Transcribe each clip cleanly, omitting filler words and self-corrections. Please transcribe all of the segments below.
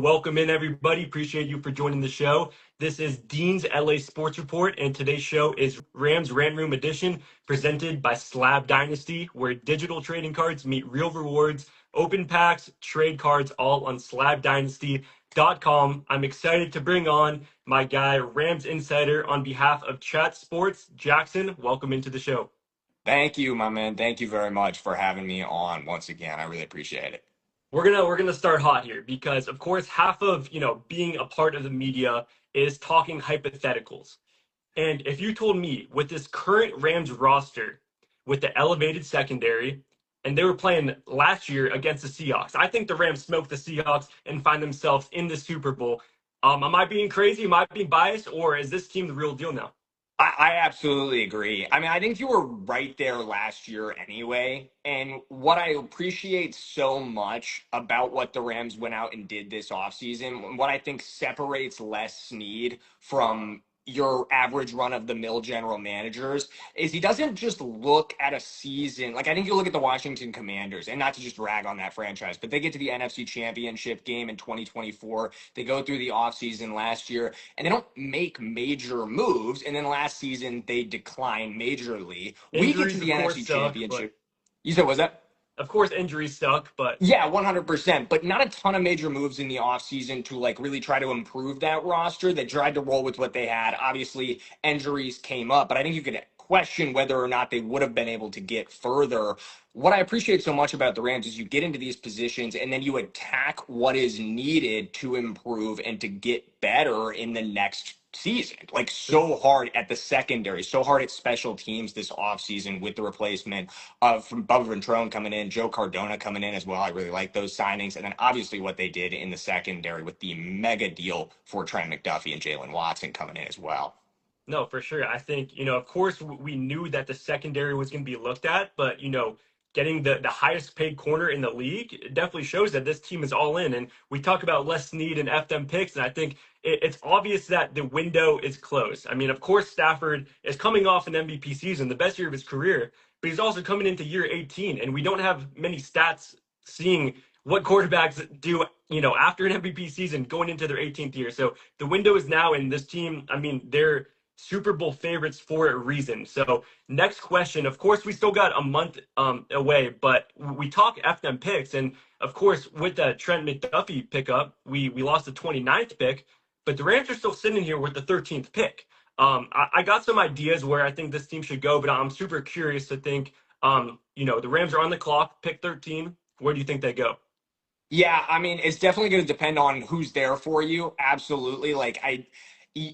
Welcome in, everybody. Appreciate you for joining the show. This is Dean's LA Sports Report, and today's show is Rams Rant Room Edition, presented by Slab Dynasty, where digital trading cards meet real rewards, open packs, trade cards, all on slabdynasty.com. I'm excited to bring on my guy, Rams Insider, on behalf of Chat Sports. Jackson, welcome into the show. Thank you, my man. Thank you very much for having me on once again. I really appreciate it. We're gonna start hot here because of course half of being a part of the media is talking hypotheticals. And if you told me with this current Rams roster, with the elevated secondary, and they were playing last year against the Seahawks, I think the Rams smoked the Seahawks and find themselves in the Super Bowl. Am I being crazy? Am I being biased? Or is this team the real deal now? I absolutely agree. I mean, I think you were right there last year anyway. And what I appreciate so much about what the Rams went out and did this offseason, what I think separates Les Snead from your average run of the mill general managers is he doesn't just look at a season. Like, I think you look at the Washington Commanders, and not to just rag on that franchise, but they get to the NFC Championship game in 2024. They go through the offseason last year and they don't make major moves. And then last season, they decline majorly. We get to Injuries, the of course, NFC suck, but Championship. You said, was that? of course injuries suck, but Yeah, 100%. But not a ton of major moves in the offseason to like really try to improve that roster. They tried to roll with what they had. Obviously, injuries came up, but I think you could question whether or not they would have been able to get further. What I appreciate so much about the Rams is you get into these positions and then you attack what is needed to improve and to get better in the next season. Like so hard at the secondary, so hard at special teams this offseason with the replacement from Bubba Ventrone coming in, Joe Cardona coming in as well. I really like those signings. And then obviously what they did in the secondary with the mega deal for Trent McDuffie and Jalen Watson coming in as well. no, for sure. I think, of course, we knew that the secondary was going to be looked at, but, getting the highest paid corner in the league it definitely shows that this team is all in. And we talk about Les Need and FDM picks, and I think it's obvious that the window is closed. I mean, of course, Stafford is coming off an MVP season, the best year of his career, but he's also coming into year 18, and we don't have many stats seeing what quarterbacks do, after an MVP season going into their 18th year. So the window is now, and this team, I mean, they're Super Bowl favorites for a reason. So next question. Of course, we still got a month away, but we talk FDM picks, and of course, with the Trent McDuffie pickup, we lost the 29th pick, but the Rams are still sitting here with the 13th pick. I got some ideas where I think this team should go, but I'm super curious to think. The Rams are on the clock, pick 13. Where do you think they go? Yeah, I mean, it's definitely going to depend on who's there for you. Absolutely.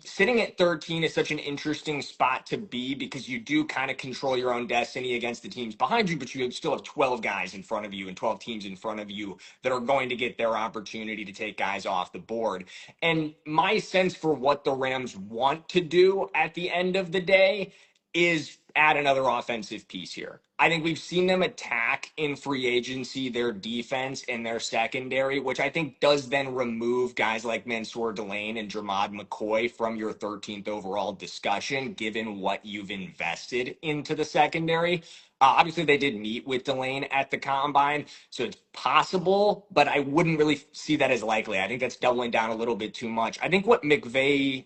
Sitting at 13 is such an interesting spot to be because you do kind of control your own destiny against the teams behind you, but you still have 12 guys in front of you and 12 teams in front of you that are going to get their opportunity to take guys off the board. And my sense for what the Rams want to do at the end of the day is add another offensive piece here. I think we've seen them attack in free agency their defense and their secondary, which I think does then remove guys like Mansour Delane and Jermod McCoy from your 13th overall discussion, given what you've invested into the secondary. Obviously, they did meet with Delane at the combine, so it's possible, but I wouldn't really see that as likely. I think that's doubling down a little bit too much. I think what McVay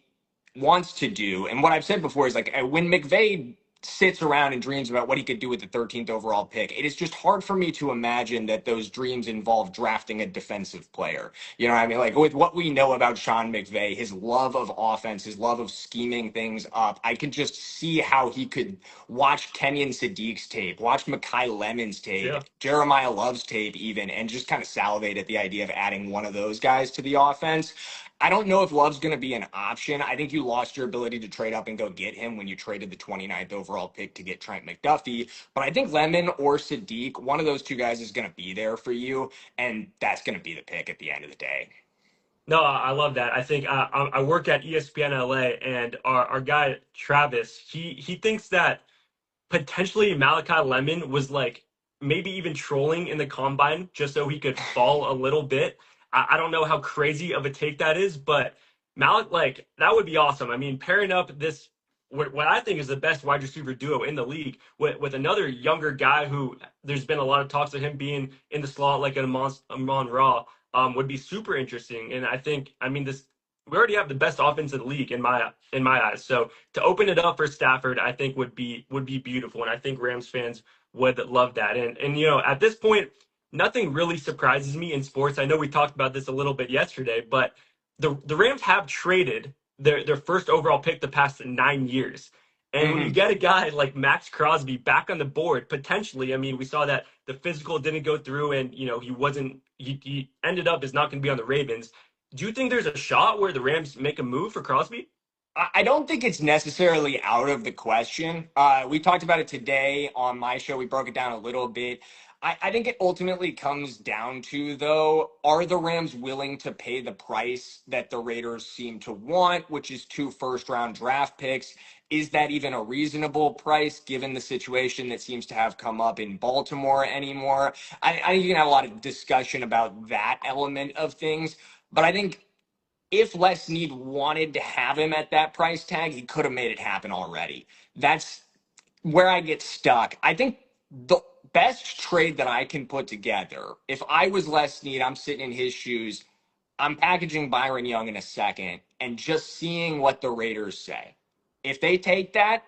wants to do, and what I've said before is like when McVay sits around and dreams about what he could do with the 13th overall pick, it is just hard for me to imagine that those dreams involve drafting a defensive player. You know what I mean? Like with what we know about Sean McVay, his love of offense, his love of scheming things up, I could just see how he could watch Kenyon Sadiq's tape, watch Makai Lemon's tape, Yeah. Jeremiah Love's tape even, and just kind of salivate at the idea of adding one of those guys to the offense. I don't know if Love's going to be an option. I think you lost your ability to trade up and go get him when you traded the 29th overall pick to get Trent McDuffie. But I think Lemon or Sadiq, one of those two guys is going to be there for you, and that's going to be the pick at the end of the day. No, I love that. I think I work at ESPN LA, and our guy Travis, he thinks that potentially Malachi Lemon was like maybe even trolling in the combine just so he could fall a little bit. I don't know how crazy of a take that is, but Malik, like that would be awesome. I mean, pairing up this what I think is the best wide receiver duo in the league with another younger guy who there's been a lot of talks of him being in the slot like an Amon Ra. would be super interesting. And I think, I mean, this we already have the best offense in the league in my eyes. So to open it up for Stafford, I think would be beautiful, and I think Rams fans would love that. And at this point, nothing really surprises me in sports. I know we talked about this a little bit yesterday, but the Rams have traded their first overall pick the past 9 years. And when you Hmm. get a guy like Max Crosby back on the board, potentially, I mean, we saw that the physical didn't go through, and he ended up as not going to be on the Ravens. Do you think there's a shot where the Rams make a move for Crosby? I don't think it's necessarily out of the question. We talked about it today on my show. We broke it down a little bit. I think it ultimately comes down to, though, are the Rams willing to pay the price that the Raiders seem to want, which is 2 first-round draft picks? Is that even a reasonable price given the situation that seems to have come up in Baltimore anymore? I think you can have a lot of discussion about that element of things, but I think if Les Snead wanted to have him at that price tag, he could have made it happen already. That's where I get stuck. I think the best trade that I can put together, if I was Les Snead, I'm sitting in his shoes, I'm packaging Byron Young in a second and just seeing what the Raiders say. If they take that,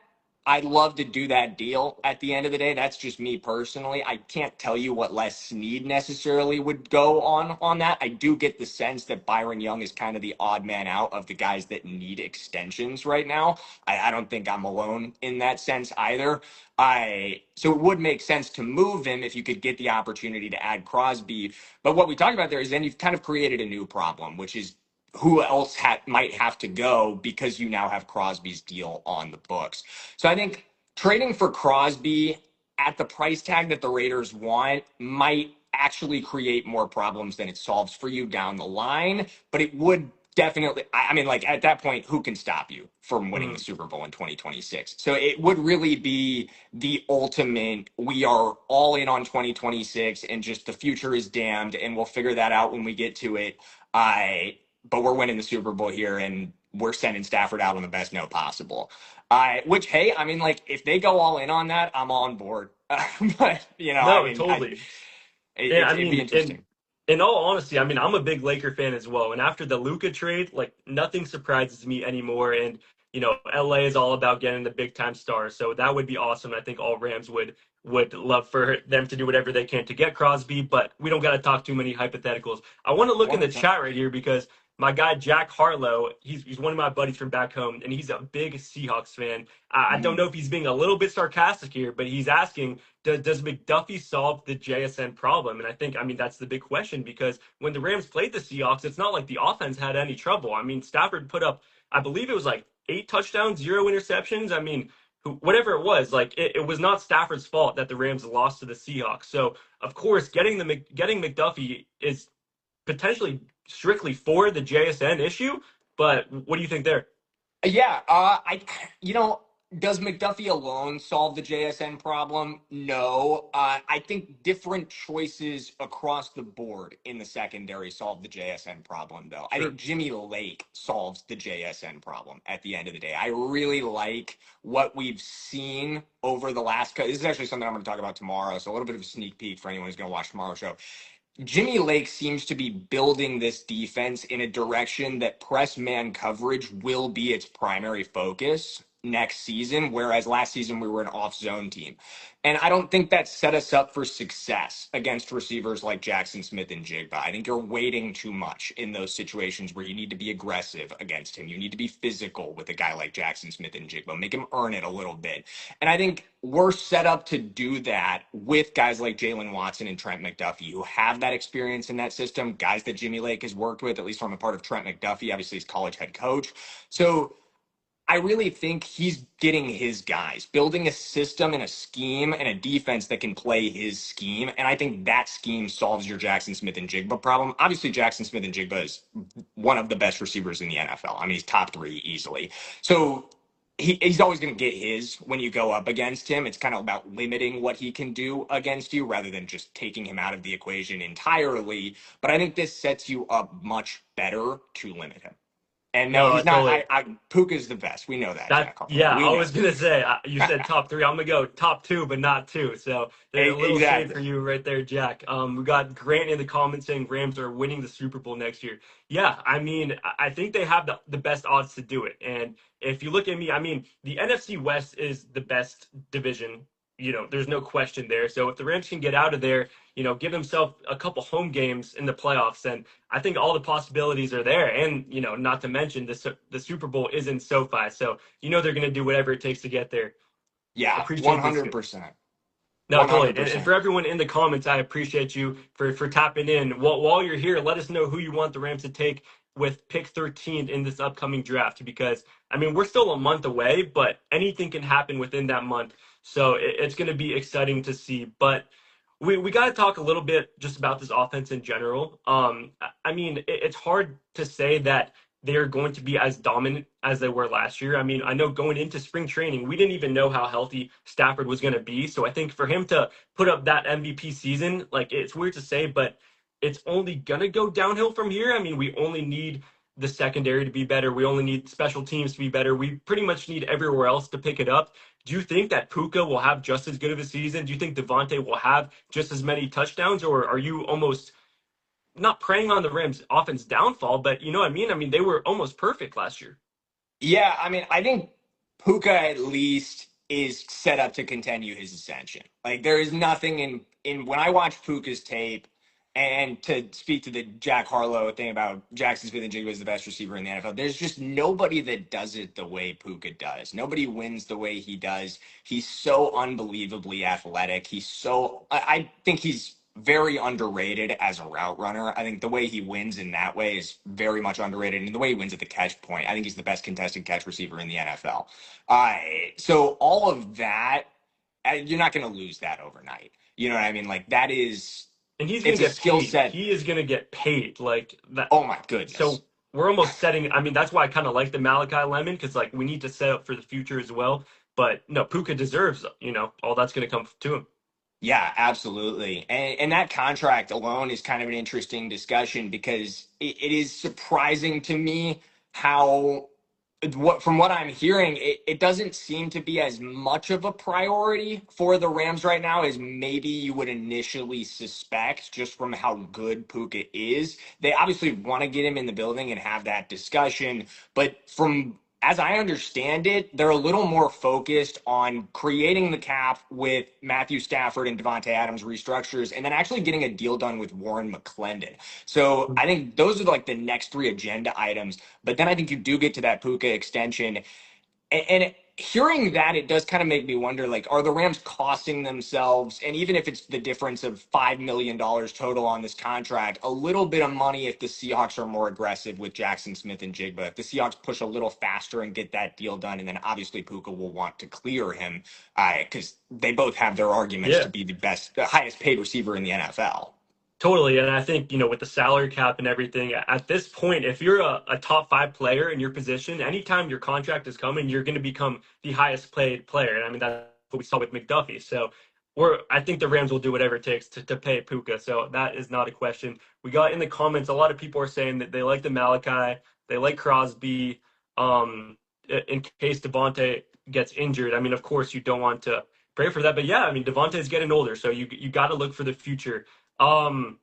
I'd love to do that deal. At the end of the day, that's just me personally. I can't tell you what Les Snead necessarily would go on that. I do get the sense that Byron Young is kind of the odd man out of the guys that need extensions right now. I don't think I'm alone in that sense either. So it would make sense to move him if you could get the opportunity to add Crosby. But what we talked about there is then you've kind of created a new problem, which is who else might have to go because you now have Crosby's deal on the books. So I think trading for Crosby at the price tag that the Raiders want might actually create more problems than it solves for you down the line, but it would definitely, I mean, like at that point, who can stop you from winning the Mhm. Super Bowl in 2026? So it would really be the ultimate, we are all in on 2026 and just the future is damned and we'll figure that out when we get to it. I but we're winning the Super Bowl here and we're sending Stafford out on the best note possible. Which, hey, I mean, like, if they go all in on that, I'm on board. But, I No, mean, totally. Yeah, I it'd be mean, in interesting. in all honesty, I mean, I'm a big Laker fan as well. And after the Luka trade, like nothing surprises me anymore. And LA is all about getting the big time stars, so that would be awesome. I think all Rams would love for them to do whatever they can to get Crosby, but we don't got to talk too many hypotheticals. I want to look in the 100%. chat right here because my guy Jack Harlow, he's one of my buddies from back home, and he's a big Seahawks fan. I don't know if he's being a little bit sarcastic here, but he's asking, does McDuffie solve the JSN problem? And I think, I mean, that's the big question because when the Rams played the Seahawks, it's not like the offense had any trouble. I mean, Stafford put up, I believe it was like 8 touchdowns, 0 interceptions. I mean, whatever it was, like it was not Stafford's fault that the Rams lost to the Seahawks. So of course, getting McDuffie is potentially strictly for the JSN issue. But what do you think there? Yeah, you know, does McDuffie alone solve the JSN problem? No. I think different choices across the board in the secondary solve the JSN problem, though. I think Sure. Jimmy Lake solves the JSN problem at the end of the day. I really like what we've seen over the last. This is actually something I'm going to talk about tomorrow, so a little bit of a sneak peek for anyone who's going to watch tomorrow's show. Jimmy Lake seems to be building this defense in a direction that press man coverage will be its primary focus next season, whereas last season we were an off zone team. And I don't think that set us up for success against receivers like Jackson Smith and Jigba. I think you're waiting too much in those situations where you need to be aggressive against him. You need to be physical with a guy like Jackson Smith and Jigba, make him earn it a little bit. And I think we're set up to do that with guys like Jalen Watson and Trent McDuffie, who have that experience in that system, guys that Jimmy Lake has worked with, at least from a part of Trent McDuffie, obviously he's college head coach. So I really think he's getting his guys, building a system and a scheme and a defense that can play his scheme. And I think that scheme solves your Jackson Smith and Jigba problem. Obviously, Jackson Smith and Jigba is one of the best receivers in the NFL. I mean, he's top 3 easily. So he's always going to get his when you go up against him. It's kind of about limiting what he can do against you rather than just taking him out of the equation entirely. But I think this sets you up much better to limit him. And no, No, I he's not. totally. Puka's the best. We know that, That Jack Harlow. yeah, We I know. was gonna say you said top three. I'm gonna go top two, but not two. So a little shade Exactly. for you right there, Jack. We got Grant in the comments saying Rams are winning the Super Bowl next year. Yeah, I mean, I think they have the best odds to do it. And if you look at me, I mean, the NFC West is the best division. There's no question there. So if the Rams can get out of there, give themselves a couple home games in the playoffs, then I think all the possibilities are there. And not to mention the Super Bowl is in SoFi, so they're going to do whatever it takes to get there. Yeah, Appreciate this. 100%. No, totally. And 100%. for everyone in the comments, I appreciate you for tapping in. While you're here, let us know who you want the Rams to take with pick 13 in this upcoming draft because, I mean, we're still a month away, but anything can happen within that month. So it's going to be exciting to see. But we got to talk a little bit just about this offense in general. I mean, it's hard to say that they're going to be as dominant as they were last year. I mean, I know going into spring training, we didn't even know how healthy Stafford was going to be. So I think for him to put up that MVP season, like it's weird to say, but it's only going to go downhill from here. I mean, we only need the secondary to be better. We only need special teams to be better. We pretty much need everywhere else to pick it up. Do you think that Puka will have just as good of a season? Do you think Devontae will have just as many touchdowns, or are you almost not preying on the Rams' offense downfall? But you know what I mean? I mean, they were almost perfect last year. Yeah, I mean, I think Puka at least is set up to continue his ascension. Like there is nothing in when I watch Puka's tape, and to speak to the Jack Harlow thing about Jackson Smith and Jigba is the best receiver in the NFL. There's just nobody that does it the way Puka does. Nobody wins the way he does. He's so unbelievably athletic. I think he's very underrated as a route runner. I think the way he wins in that way is very much underrated. And the way he wins at the catch point, I think he's the best contested catch receiver in the NFL. So all of that, you're not going to lose that overnight. You know what I mean? Like that is, And he's going it's to a get skill paid. set. He is going to get paid like that. Oh my goodness. So we're almost setting. I mean, that's why I kind of like the Malachi Lemon because like we need to set up for the future as well. But no, Puka deserves all that's going to come to him. Yeah, absolutely. And that contract alone is kind of an interesting discussion because it is surprising to me how from what I'm hearing, it doesn't seem to be as much of a priority for the Rams right now as maybe you would initially suspect just from how good Puka is. They obviously want to get him in the building and have that discussion, but from as I understand it, they're a little more focused on creating the cap with Matthew Stafford and Devontae Adams restructures, and then actually getting a deal done with Warren McClendon. So I think those are like the next three agenda items. But then I think you do get to that Puka extension, and hearing that, it does kind of make me wonder, like, are the Rams costing themselves, and even if it's the difference of $5 million total on this contract, a little bit of money if the Seahawks are more aggressive with Jackson Smith and Jigba, if the Seahawks push a little faster and get that deal done, and then obviously Puka will want to clear him because they both have their arguments to Yeah. be the highest paid receiver in the NFL. Totally. And I think, with the salary cap and everything, at this point, if you're a top five player in your position, anytime your contract is coming, you're going to become the highest paid player. And I mean, that's what we saw with McDuffie. So I think the Rams will do whatever it takes to pay Puka. So that is not a question. We got in the comments, a lot of people are saying that they like the Malachi, they like Crosby, in case Devontae gets injured. I mean, of course, you don't want to pray for that. But yeah, I mean, Devontae's getting older. So you got to look for the future. Um,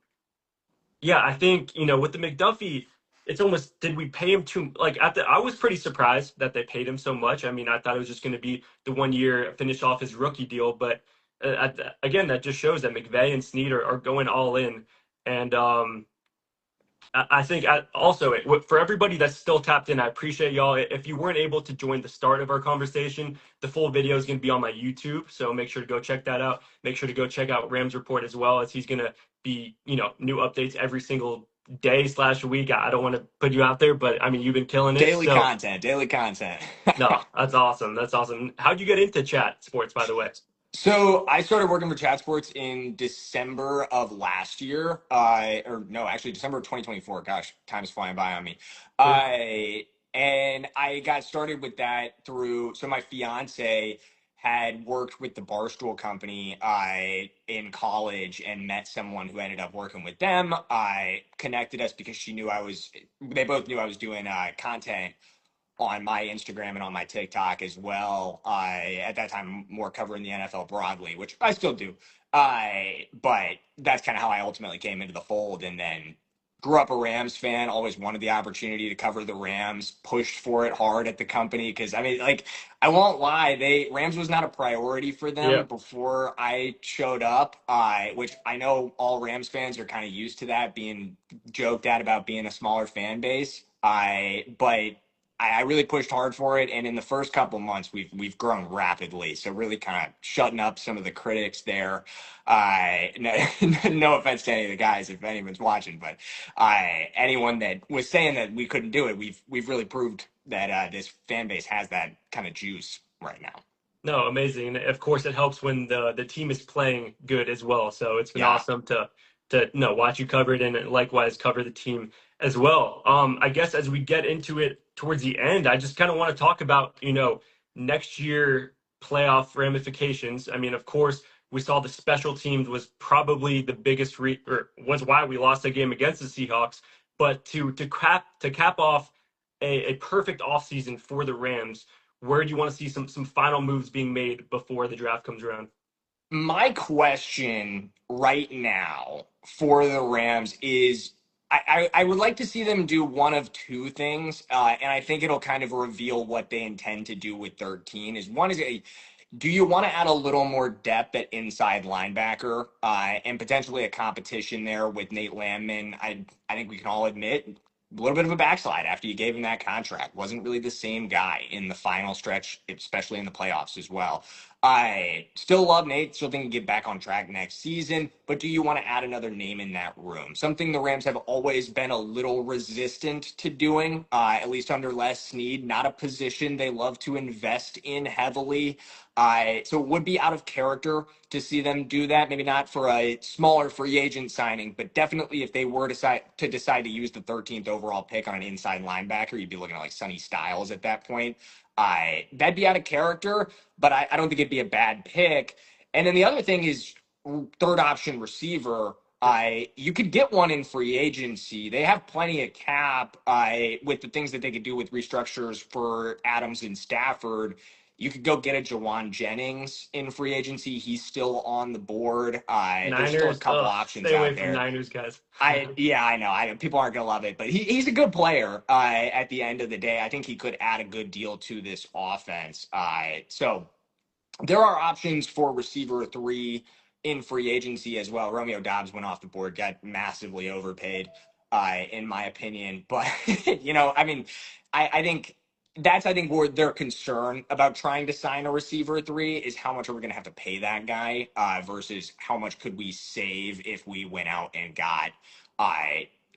yeah, I think, with the McDuffie, it's almost did we pay him too like I was pretty surprised that they paid him so much. I mean, I thought it was just going to be the 1 year finish off his rookie deal, but again, that just shows that McVay and Snead are going all in. And I think also for everybody that's still tapped in, I appreciate y'all. If you weren't able to join the start of our conversation, the full video is going to be on my YouTube, so make sure to go check that out. Make sure to go check out Rams Report as well, as he's going to be new updates every single day slash week. I don't want to put you out there, but I mean you've been killing it. Daily So content, daily content. no, that's awesome. That's awesome. How'd you get into chat sports, by the way? So I started working for Chat Sports in December of last year, or no, actually December of 2024. Gosh, time is flying by on me. And I got started with that through. So my fiance had worked with the Barstool Company in college and met someone who ended up working with them. I connected us because she knew I was. They both knew I was doing content on my Instagram and on my TikTok as well. At that time, more covering the NFL broadly, which I still do. But that's kind of how I ultimately came into the fold, and then grew up a Rams fan. Always wanted the opportunity to cover the Rams. Pushed for it hard at the company because I mean, like, I won't lie, they Rams was not a priority for them Yeah. before I showed up. Which I know all Rams fans are kind of used to that being joked at about being a smaller fan base. But I really pushed hard for it, and in the first couple months, we've grown rapidly. So really, kind of shutting up some of the critics there. No, no offense to any of the guys if anyone's watching, but anyone that was saying that we couldn't do it, we've really proved that this fan base has that kind of juice right now. No, amazing. And of course, it helps when the team is playing good as well. So it's been Yeah. awesome to watch you cover it and likewise cover the team as well. I guess as we get into it towards the end, I just kind of want to talk about, next year playoff ramifications. I mean, of course, we saw the special teams was probably the biggest or was why we lost the game against the Seahawks. But to cap off a perfect offseason for the Rams, where do you want to see some final moves being made before the draft comes around? My question right now for the Rams is I would like to see them do one of two things, and I think it'll kind of reveal what they intend to do with 13. Is one is do you want to add a little more depth at inside linebacker and potentially a competition there with Nate Landman? I think we can all admit a little bit of a backslide after you gave him that contract. Wasn't really the same guy in the final stretch, especially in the playoffs as well. I still love Nate. Still think he can get back on track next season. But do you want to add another name in that room? Something the Rams have always been a little resistant to doing, at least under Les Snead. Not a position they love to invest in heavily. So it would be out of character to see them do that. Maybe not for a smaller free agent signing, but definitely if they were decide to use the 13th overall pick on an inside linebacker, you'd be looking at like Sonny Styles at that point. That'd be out of character, but I don't think it'd be a bad pick. And then the other thing is third option receiver. You could get one in free agency. They have plenty of cap with the things that they could do with restructures for Adams and Stafford. You could go get a Jawan Jennings in free agency. He's still on the board. There's still a Niners, couple options stay away out from there. Niners, guys. Yeah, I know. People aren't gonna love it, but he's a good player. At the end of the day, I think he could add a good deal to this offense. So there are options for receiver three in free agency as well. Romeo Dobbs went off the board, got massively overpaid, in my opinion. But I mean, I think I think where their concern about trying to sign a receiver three is how much are we going to have to pay that guy versus how much could we save if we went out and got uh,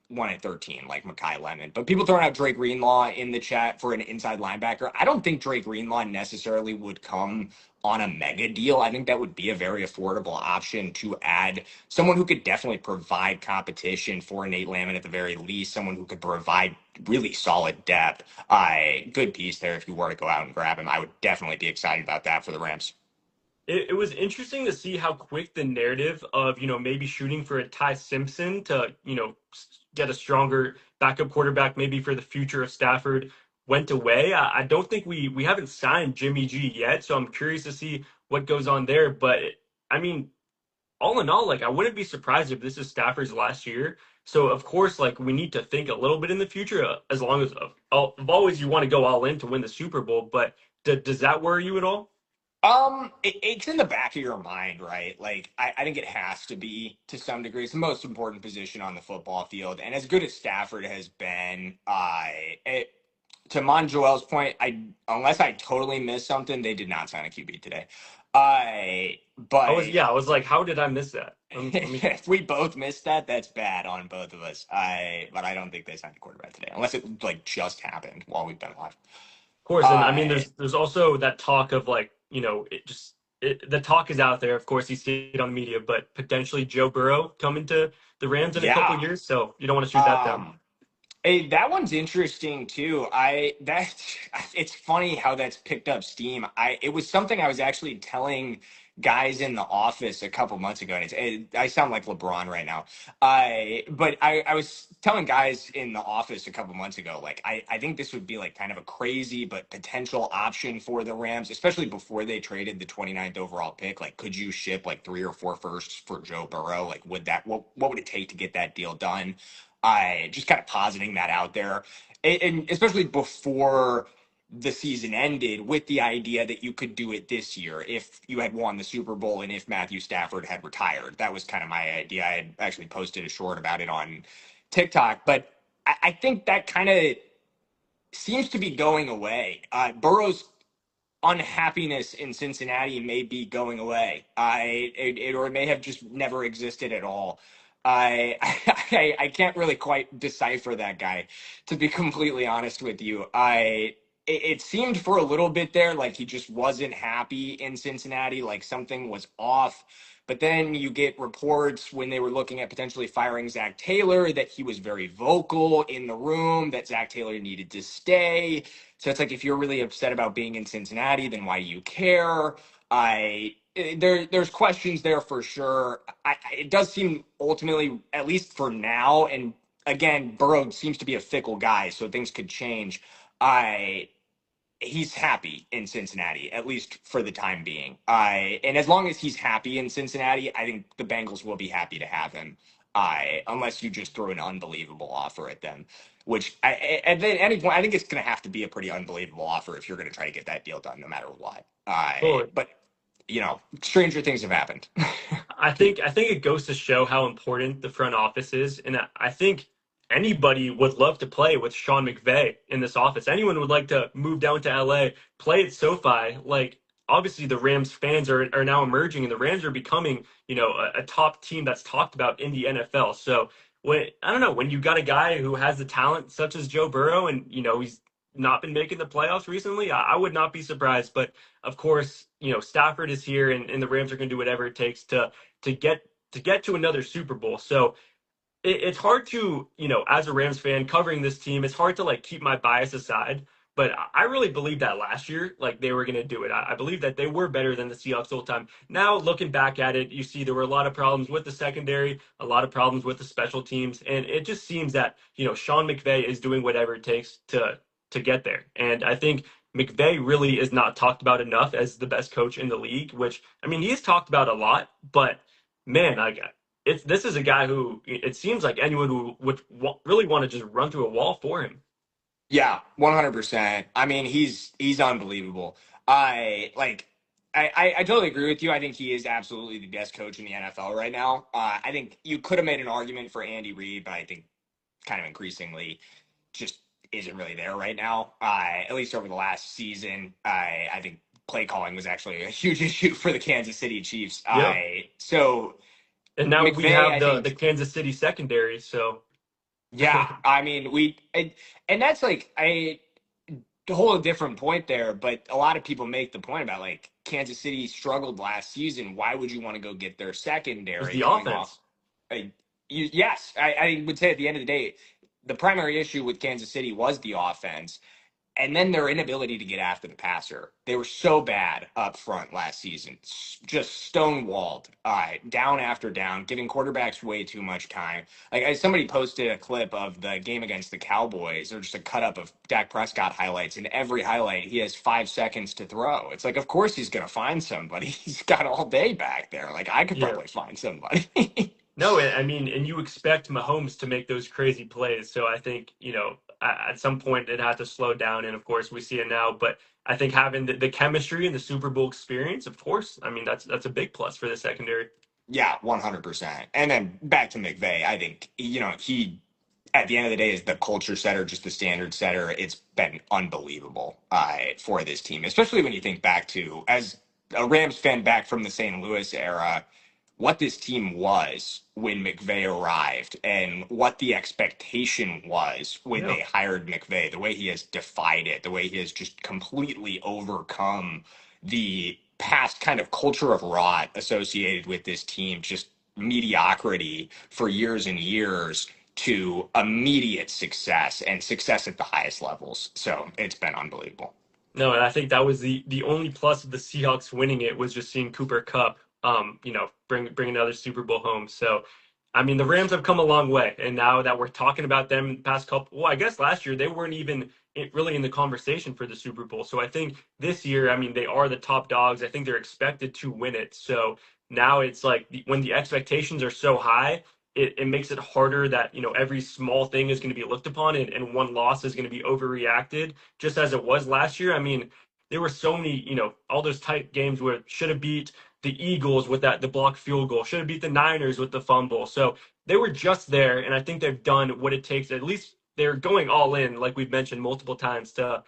one at 13, like Mekhi Lemon. But people throwing out Drake Greenlaw in the chat for an inside linebacker. I don't think Drake Greenlaw necessarily would come on a mega deal. I think that would be a very affordable option to add someone who could definitely provide competition for Nate Landman at the very least, someone who could provide really solid depth. Good piece there if you were to go out and grab him. I would definitely be excited about that for the Rams. It was interesting to see how quick the narrative of, maybe shooting for a Ty Simpson to, get a stronger backup quarterback, maybe for the future of Stafford, went away. I don't think we haven't signed Jimmy G yet, so I'm curious to see what goes on there. But I mean, all in all, like I wouldn't be surprised if this is Stafford's last year. So of course, like we need to think a little bit in the future, as long as of always you want to go all in to win the Super Bowl. But does that worry you at all? It's in the back of your mind, right? Like, I think it has to be to some degree. It's the most important position on the football field. And as good as Stafford has been, to Monjoel's point, unless I totally missed something, they did not sign a QB today. But I was like, how did I miss that? Let me if we both missed that, that's bad on both of us. But I don't think they signed a quarterback today, unless it like just happened while we've been live. Of course, and I mean, Uh, there's also that talk of like, the talk is out there. Of course, you see it on the media, but potentially Joe Burrow coming to the Rams in a couple yeah. years. So you don't want to shoot that down. Um, Hey, that one's interesting too. It's funny how that's picked up steam. It was something I was actually telling guys in the office a couple months ago, and I sound like LeBron right now. I was telling guys in the office a couple months ago, like I think this would be like kind of a crazy but potential option for the Rams, especially before they traded the 29th overall pick. Like, could you ship like 3 or 4 firsts for Joe Burrow? Like, what would it take to get that deal done? I just kind of positing that out there, and especially before the season ended, with the idea that you could do it this year if you had won the Super Bowl and if Matthew Stafford had retired. That was kind of my idea. I had actually posted a short about it on TikTok, but I think that kind of seems to be going away. Burrow's unhappiness in Cincinnati may be going away. Or it may have just never existed at all. I, I can't really quite decipher that guy, to be completely honest with you. It seemed for a little bit there like he just wasn't happy in Cincinnati, like something was off. But then you get reports when they were looking at potentially firing Zach Taylor that he was very vocal in the room, that Zach Taylor needed to stay. So it's like, if you're really upset about being in Cincinnati, then why do you care? There's questions there for sure. It does seem ultimately, at least for now, and again, Burrow seems to be a fickle guy, so things could change. I He's happy in Cincinnati, at least for the time being. And as long as he's happy in Cincinnati, I think the Bengals will be happy to have him. Unless you just throw an unbelievable offer at them, which at any point, I think it's going to have to be a pretty unbelievable offer if you're going to try to get that deal done, no matter what. Totally. But stranger things have happened. I think it goes to show how important the front office is, and I think anybody would love to play with Sean McVay in this office. Anyone would like to move down to LA, play at SoFi. Like, obviously, the Rams fans are now emerging, and the Rams are becoming, a top team that's talked about in the NFL. So when I don't know, when you got a guy who has the talent such as Joe Burrow, and he's not been making the playoffs recently, I would not be surprised. But of course, Stafford is here, and the Rams are going to do whatever it takes to get to another Super Bowl. So it's hard to, as a Rams fan covering this team, it's hard to like keep my bias aside. But I really believe that last year, like they were going to do it. I believe that they were better than the Seahawks all the time. Now, looking back at it, you see there were a lot of problems with the secondary, a lot of problems with the special teams, and it just seems that Sean McVay is doing whatever it takes to get there. And I think McVay really is not talked about enough as the best coach in the league. Which I mean, he is talked about a lot, but man, this is a guy who it seems like anyone who would really want to just run through a wall for him. Yeah, 100%. I mean, he's unbelievable. I like I totally agree with you. I think he is absolutely the best coach in the NFL right now. I think you could have made an argument for Andy Reid, but I think kind of increasingly just isn't really there right now. At least over the last season, I think play calling was actually a huge issue for the Kansas City Chiefs. Yeah, So and now we McVay, have I the think. Kansas City secondary. So Yeah, I mean, and that's like a whole different point there, but a lot of people make the point about like Kansas City struggled last season. Why would you want to go get their was secondary the coming off? offense. Yes, I would say at the end of the day, the primary issue with Kansas City was the offense, and then their inability to get after the passer. They were so bad up front last season, just stonewalled, down after down, giving quarterbacks way too much time. Like somebody posted a clip of the game against the Cowboys, or just a cut up of Dak Prescott highlights. And every highlight, he has 5 seconds to throw. It's like, of course he's gonna find somebody. He's got all day back there. Like I could Yeah. probably find somebody. No, I mean, and you expect Mahomes to make those crazy plays. So I think, at some point it had to slow down. And of course, we see it now. But I think having the chemistry and the Super Bowl experience, of course, I mean, that's a big plus for the secondary. Yeah, 100%. And then back to McVay, I think, he, at the end of the day, is the culture setter, just the standard setter. It's been unbelievable for this team, especially when you think back to, as a Rams fan back from the St. Louis era, what this team was when McVay arrived and what the expectation was when Yeah. they hired McVay, the way he has defied it, the way he has just completely overcome the past kind of culture of rot associated with this team, just mediocrity for years and years. to immediate success and success at the highest levels. So it's been unbelievable. No, and I think that was the only plus of the Seahawks winning it was just seeing Cooper Cup, bring another Super Bowl home. So, I mean, the Rams have come a long way, and now that we're talking about them in the past couple, well, I guess last year they weren't even really in the conversation for the Super Bowl. So I think this year, I mean, they are the top dogs. I think they're expected to win it. So now it's like when the expectations are so high, it makes it harder that every small thing is going to be looked upon, and one loss is going to be overreacted just as it was last year. I mean, there were so many, all those tight games where it should have beat the Eagles with the blocked field goal, should have beat the Niners with the fumble. So they were just there, and I think they've done what it takes. At least they're going all in, like we've mentioned multiple times, to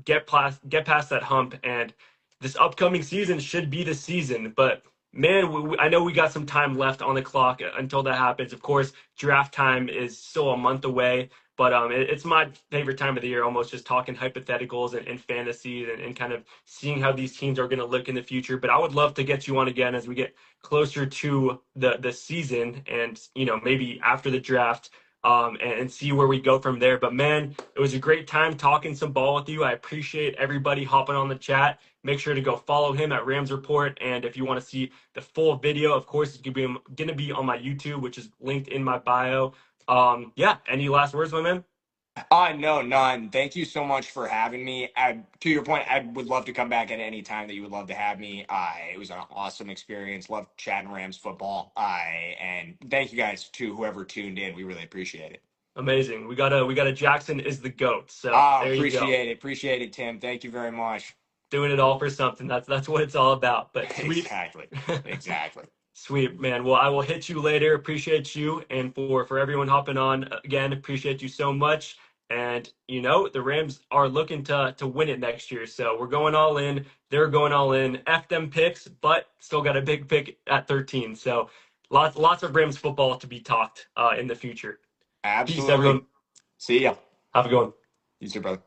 get past that hump. And this upcoming season should be the season. But man, I know we got some time left on the clock until that happens. Of course, draft time is still a month away. But it's my favorite time of the year, almost just talking hypotheticals and fantasies and kind of seeing how these teams are going to look in the future. But I would love to get you on again as we get closer to the season and, maybe after the draft and see where we go from there. But man, it was a great time talking some ball with you. I appreciate everybody hopping on the chat. Make sure to go follow him at Rams Report. And if you want to see the full video, of course, it's going to be on my YouTube, which is linked in my bio. Yeah. Any last words, my man? No, none. Thank you so much for having me. To your point, I would love to come back at any time that you would love to have me. It was an awesome experience. Loved chatting Rams football. And thank you guys to whoever tuned in. We really appreciate it. Amazing. We got a Jackson is the GOAT. So there you go. Appreciate it, Tim. Thank you very much. Doing it all for something. That's what it's all about. But sweet. Exactly. Exactly. Sweet, man. Well, I will hit you later. Appreciate you. And for everyone hopping on again, appreciate you so much. And the Rams are looking to win it next year. So we're going all in. They're going all in. F them picks, but still got a big pick at 13. So lots of Rams football to be talked in the future. Peace, Absolutely. everyone. See ya. Have a good one. You too, brother.